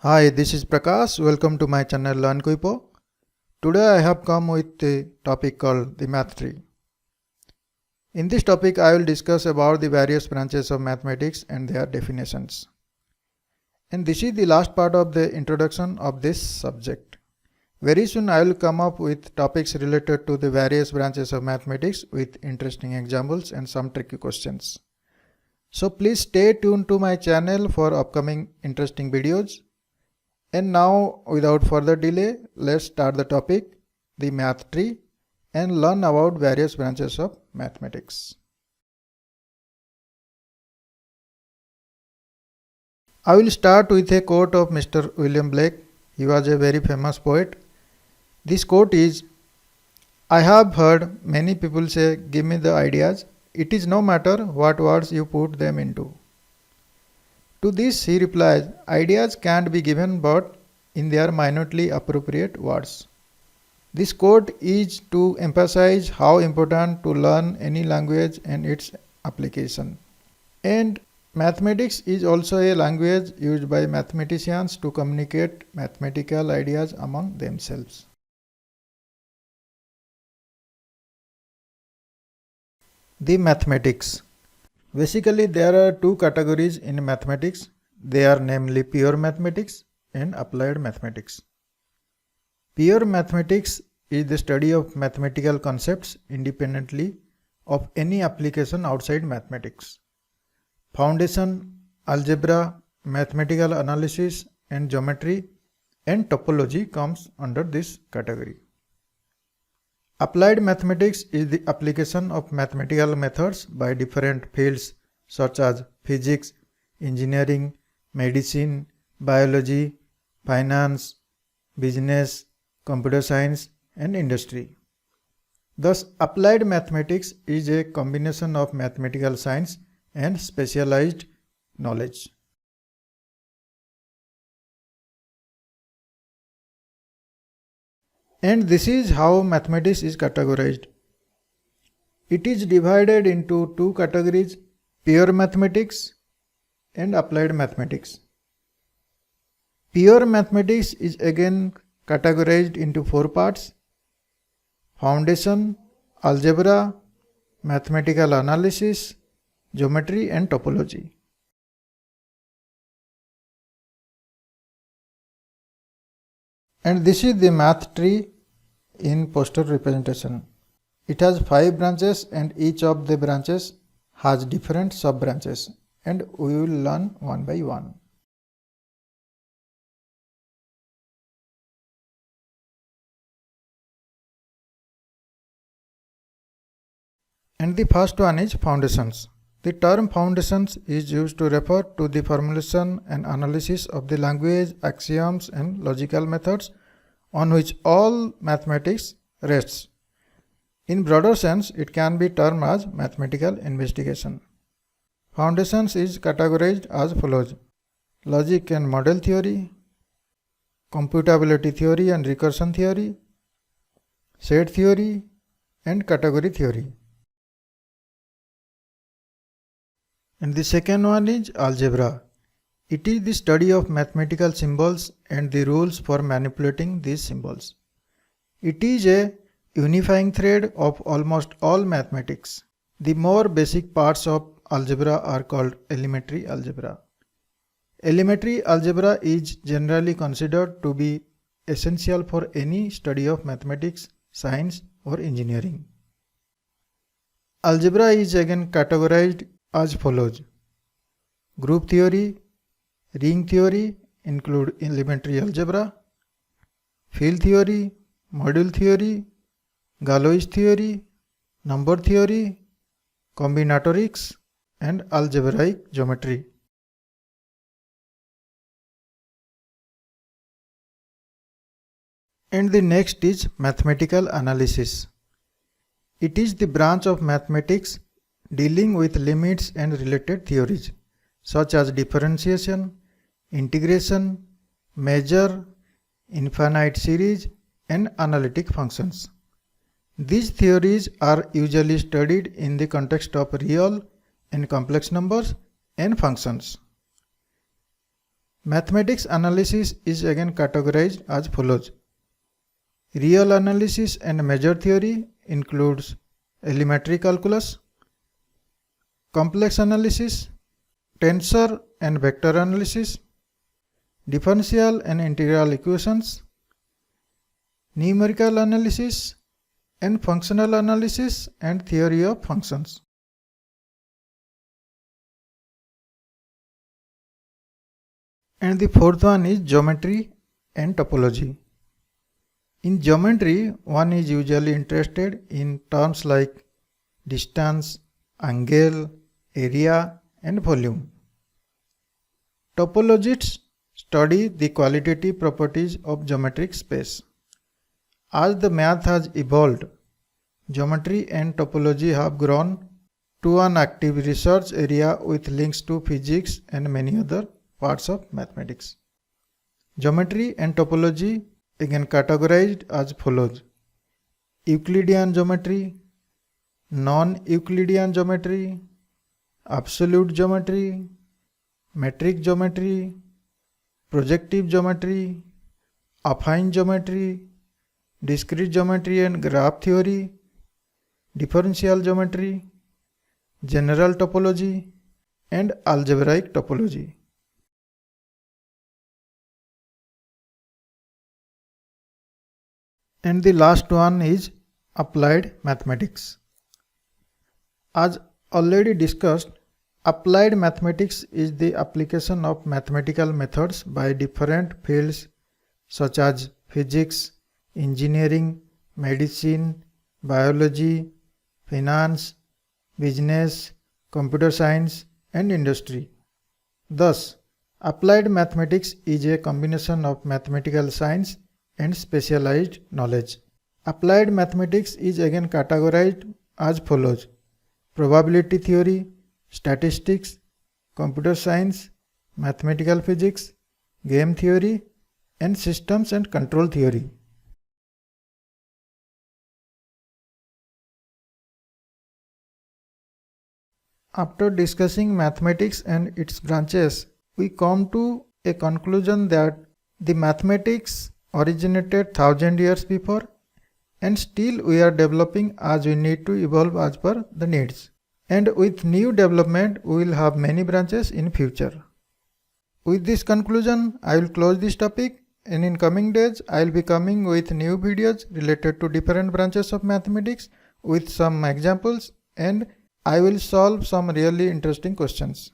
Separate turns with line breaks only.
Hi, this is Prakash. Welcome to my channel Learn Kuipo. Today I have come with a topic called the math tree. In this topic I will discuss about the various branches of mathematics and their definitions. And this is the last part of the introduction of this subject. Very soon I will come up with topics related to the various branches of mathematics with interesting examples and some tricky questions. So please stay tuned to my channel for upcoming interesting videos. And now, without further delay, let's start the topic, the math tree, and learn about various branches of mathematics. I will start with a quote of Mr. William Blake. He was a very famous poet. This quote is, "I have heard many people say, 'Give me the ideas. It is no matter what words you put them into.' To this he replies, 'Ideas can't be given but in their minutely appropriate words.'" This quote is to emphasize how important to learn any language and its application. And mathematics is also a language used by mathematicians to communicate mathematical ideas among themselves. The mathematics. Basically, there are two categories in mathematics. They are namely pure mathematics and applied mathematics. Pure mathematics is the study of mathematical concepts independently of any application outside mathematics. Foundation, algebra, mathematical analysis, and geometry and topology comes under this category. Applied mathematics is the application of mathematical methods by different fields such as physics, engineering, medicine, biology, finance, business, computer science, and industry. Thus, applied mathematics is a combination of mathematical science and specialized knowledge. And this is how mathematics is categorized. It is divided into two categories, pure mathematics and applied mathematics. Pure mathematics is again categorized into four parts: foundation, algebra, mathematical analysis, geometry, and topology. And this is the math tree in poster representation. It has 5 branches and each of the branches has different sub-branches, and we will learn one by one. And the first one is foundations. The term foundations is used to refer to the formulation and analysis of the language, axioms, and logical methods on which all mathematics rests. In broader sense, it can be termed as mathematical investigation. Foundations is categorized as follows: logic and model theory, computability theory and recursion theory, set theory, and category theory. And the second one is algebra. It is the study of mathematical symbols and the rules for manipulating these symbols. It is a unifying thread of almost all mathematics. The more basic parts of algebra are called elementary algebra. Elementary algebra is generally considered to be essential for any study of mathematics, science, or engineering. Algebra is again categorized as follows: group theory, ring theory include elementary algebra, field theory, module theory, Galois theory, number theory, combinatorics, and algebraic geometry. And the next is mathematical analysis. It is the branch of mathematics dealing with limits and related theories such as differentiation, integration, measure, infinite series, and analytic functions. These theories are usually studied in the context of real and complex numbers and functions. Mathematics analysis is again categorized as follows. Real analysis and measure theory includes elementary calculus, complex analysis, tensor and vector analysis, differential and integral equations, numerical analysis, and functional analysis and theory of functions. And the fourth one is geometry and topology. In geometry, one is usually interested in terms like distance, angle, area, and volume. Topologists study the qualitative properties of geometric space. As the math has evolved, geometry and topology have grown to an active research area with links to physics and many other parts of mathematics. Geometry and topology again categorized as follows: Euclidean geometry, non-Euclidean geometry, absolute geometry, metric geometry, projective geometry, affine geometry, discrete geometry and graph theory, differential geometry, general topology, and algebraic topology. And the last one is applied mathematics. As already discussed, applied mathematics is the application of mathematical methods by different fields such as physics, engineering, medicine, biology, finance, business, computer science, and industry. Thus, applied mathematics is a combination of mathematical science and specialized knowledge. Applied mathematics is again categorized as follows: probability theory, statistics, computer science, mathematical physics, game theory, and systems and control theory. After discussing mathematics and its branches, we come to a conclusion that the mathematics originated 1000 years before, and still we are developing as we need to evolve as per the needs. And with new development, we will have many branches in future. With this conclusion, I will close this topic, and in coming days, I will be coming with new videos related to different branches of mathematics with some examples, and I will solve some really interesting questions.